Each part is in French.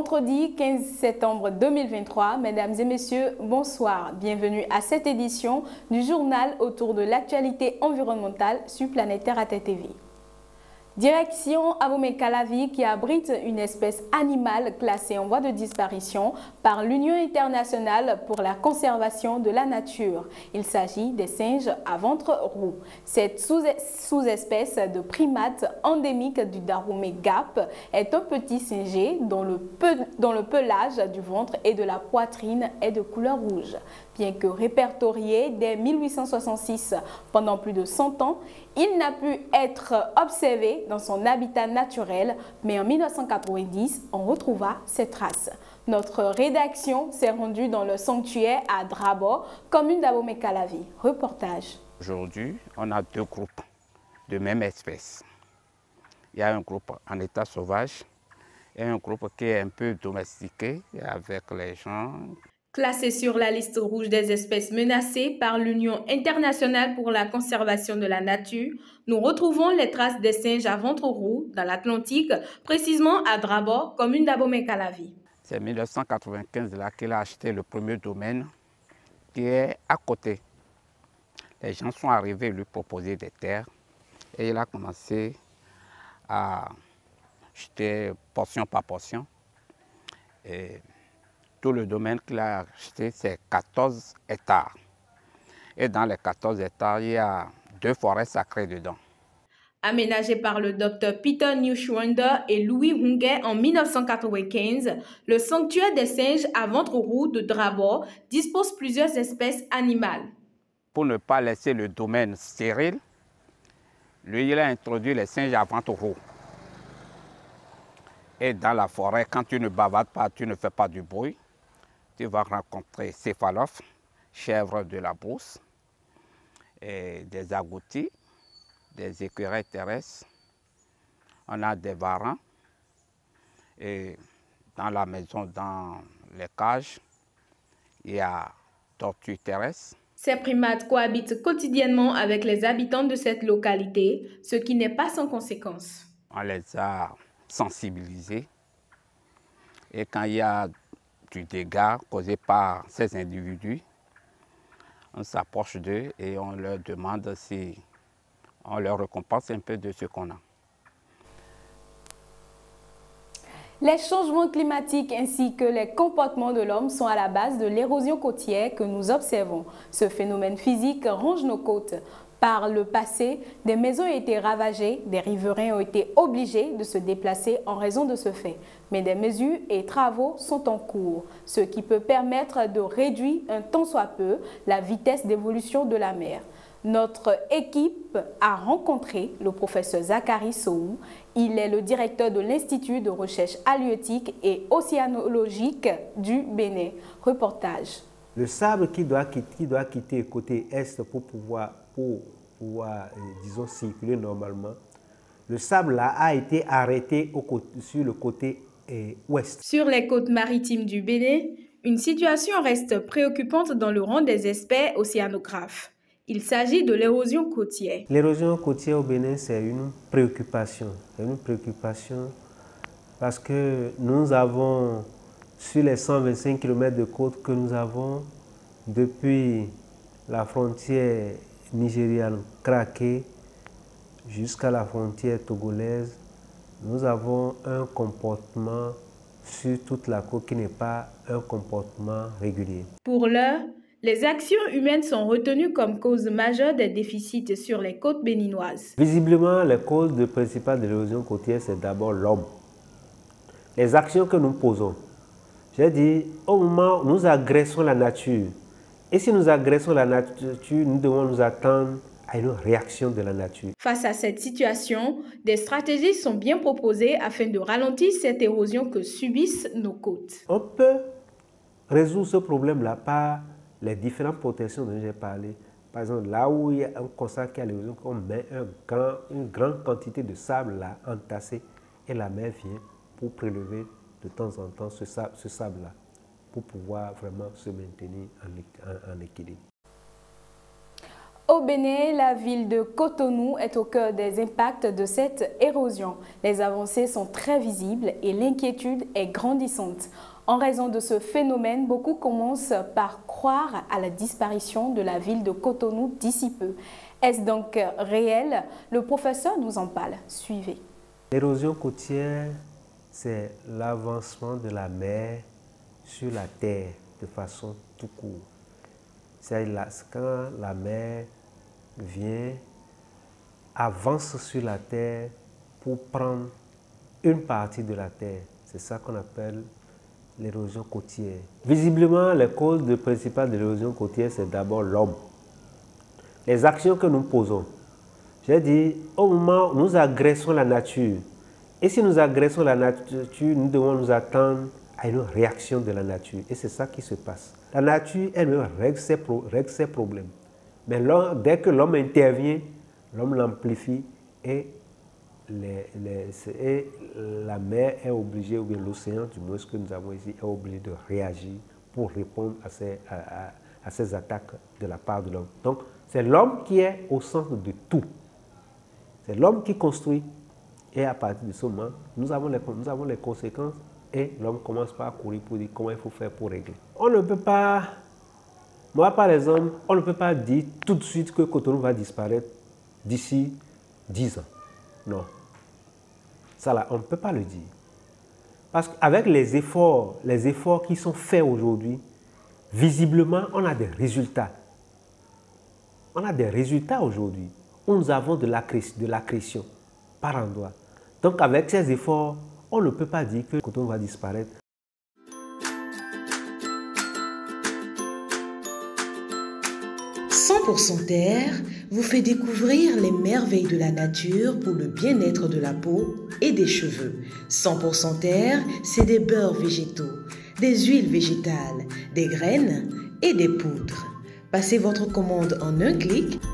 Vendredi 15 septembre 2023, mesdames et messieurs, bonsoir. Bienvenue à cette édition du journal autour de l'actualité environnementale sur Planète Terre ATTV. Direction Abomey-Calavi qui abrite une espèce animale classée en voie de disparition par l'Union internationale pour la conservation de la nature. Il s'agit des singes à ventre roux. Cette sous-espèce de primate endémique du Dahomey Gap est un petit singe dont le pelage du ventre et de la poitrine est de couleur rouge. Bien que répertorié dès 1866 pendant plus de 100 ans, il n'a pu être observé dans son habitat naturel, mais en 1990, on retrouva ses traces. Notre rédaction s'est rendue dans le sanctuaire à Drabo, commune d'Abomey-Calavi. Reportage. Aujourd'hui, on a deux groupes de même espèce. Il y a un groupe en état sauvage et un groupe qui est un peu domestiqué avec les gens. Classé sur la liste rouge des espèces menacées par l'Union internationale pour la conservation de la nature, nous retrouvons les traces des singes à ventre roux dans l'Atlantique, précisément à Drabo, commune d'Abomey-Calavi. C'est en 1995 là qu'il a acheté le premier domaine qui est à côté. Les gens sont arrivés lui proposer des terres et il a commencé à jeter portion par portion. Et tout le domaine qu'il a acheté, c'est 14 hectares. Et dans les 14 hectares, il y a 2 forêts sacrées dedans. Aménagé par le Dr Peter Neuschwander et Louis Hunguet en 1995, le sanctuaire des singes à ventre roux de Drabo dispose plusieurs espèces animales. Pour ne pas laisser le domaine stérile, lui, il a introduit les singes à ventre roux. Et dans la forêt, quand tu ne bavardes pas, tu ne fais pas du bruit, tu vas rencontrer céphalophes, chèvres de la brousse, et des agoutis, des écureuils terrestres. On a des varans. Et dans la maison, dans les cages, il y a tortues terrestres. Ces primates cohabitent quotidiennement avec les habitants de cette localité, ce qui n'est pas sans conséquence. On les a sensibilisés. Et quand il y a du dégât causé par ces individus, on s'approche d'eux et on leur demande si on leur récompense un peu de ce qu'on a. Les changements climatiques ainsi que les comportements de l'homme sont à la base de l'érosion côtière que nous observons. Ce phénomène physique ronge nos côtes. Par le passé, des maisons ont été ravagées, des riverains ont été obligés de se déplacer en raison de ce fait. Mais des mesures et travaux sont en cours, ce qui peut permettre de réduire un tant soit peu la vitesse d'évolution de la mer. Notre équipe a rencontré le professeur Zachary Sohou. Il est le directeur de l'Institut de recherche halieutique et océanologique du Bénin. Reportage. Le sable qui doit quitter côté est pour pouvoir disons, circuler normalement, le sable là a été arrêté sur le côté ouest. Sur les côtes maritimes du Bénin, une situation reste préoccupante dans le rang des experts océanographes. Il s'agit de l'érosion côtière. L'érosion côtière au Bénin, c'est une préoccupation. C'est une préoccupation parce que nous avons, sur les 125 km de côte que nous avons, depuis la frontière nigériane craquée jusqu'à la frontière togolaise, nous avons un comportement sur toute la côte qui n'est pas un comportement régulier. Pour l'heure, les actions humaines sont retenues comme cause majeure des déficits sur les côtes béninoises. Visiblement, les causes principales de l'érosion côtière, c'est d'abord l'homme. Les actions que nous posons. J'ai dit, au moment où nous agressons la nature, et si nous agressons la nature, nous devons nous attendre à une réaction de la nature. Face à cette situation, des stratégies sont bien proposées afin de ralentir cette érosion que subissent nos côtes. On peut résoudre ce problème-là par les différentes protections dont j'ai parlé. Par exemple, là où il y a un constat qui a l'érosion, on met une grande quantité de sable là, entassé, et la mer vient pour prélever de temps en temps ce sable-là, pour pouvoir vraiment se maintenir en équilibre. Au Bénin, la ville de Cotonou est au cœur des impacts de cette érosion. Les avancées sont très visibles et l'inquiétude est grandissante. En raison de ce phénomène, beaucoup commencent par croire à la disparition de la ville de Cotonou d'ici peu. Est-ce donc réel? Le professeur nous en parle. Suivez. L'érosion côtière, c'est l'avancement de la mer sur la terre de façon tout court. C'est quand la mer vient, avance sur la terre pour prendre une partie de la terre. C'est ça qu'on appelle l'érosion côtière. Visiblement, les causes principales de l'érosion côtière, c'est d'abord l'homme. Les actions que nous posons. J'ai dit, au moment où nous agressons la nature, et si nous agressons la nature, nous devons nous attendre à une réaction de la nature. Et c'est ça qui se passe. La nature, elle règle ses problèmes. Mais dès que l'homme intervient, l'homme l'amplifie et la mer est obligée, ou bien l'océan, du moins ce que nous avons ici, est obligé de réagir pour répondre à ces attaques de la part de l'homme. Donc, c'est l'homme qui est au centre de tout. C'est l'homme qui construit. Et à partir de ce moment, nous avons les conséquences et l'homme commence par courir pour dire comment il faut faire pour régler. On ne peut pas, moi par exemple, on ne peut pas dire tout de suite que Cotonou va disparaître d'ici 10 ans. Non. Ça là, on ne peut pas le dire. Parce qu'avec les efforts qui sont faits aujourd'hui, visiblement, on a des résultats. On a des résultats aujourd'hui où nous avons de l'accrétion par endroit. Donc avec ces efforts, on ne peut pas dire que Cotonou va disparaître. « 100% Terre » vous fait découvrir les merveilles de la nature pour le bien-être de la peau et des cheveux. 100% Terre, c'est des beurres végétaux, des huiles végétales, des graines et des poudres. Passez votre commande en un clic. «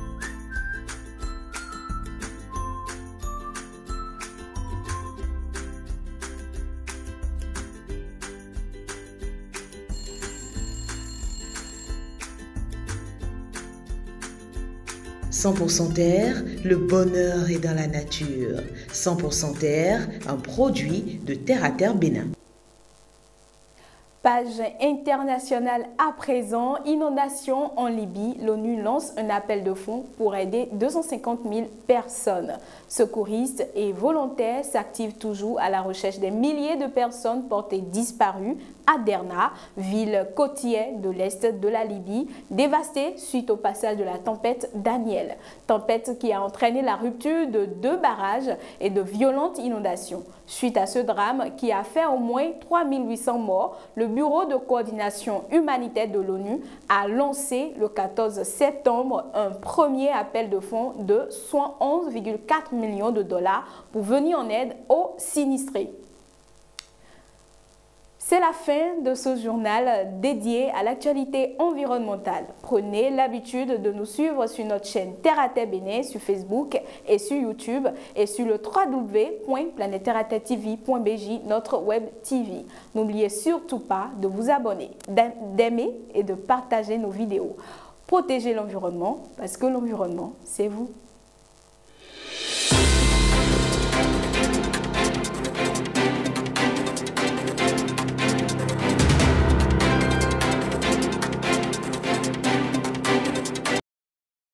100% Terre », le bonheur est dans la nature. 100% Terre, un produit de Terre à Terre Bénin. Page internationale à présent, inondation en Libye. L'ONU lance un appel de fonds pour aider 250 000 personnes. Secouristes et volontaires s'activent toujours à la recherche des milliers de personnes portées disparues à Derna, ville côtière de l'est de la Libye, dévastée suite au passage de la tempête Daniel. Tempête qui a entraîné la rupture de 2 barrages et de violentes inondations. Suite à ce drame qui a fait au moins 3800 morts, le Bureau de coordination humanitaire de l'ONU a lancé le 14 septembre un premier appel de fonds de 111,4 millions de dollars pour venir en aide aux sinistrés. C'est la fin de ce journal dédié à l'actualité environnementale. Prenez l'habitude de nous suivre sur notre chaîne Terre à Terre Bénin sur Facebook et sur YouTube et sur le www.planetterraterretv.bj, notre web TV. N'oubliez surtout pas de vous abonner, d'aimer et de partager nos vidéos. Protégez l'environnement parce que l'environnement, c'est vous.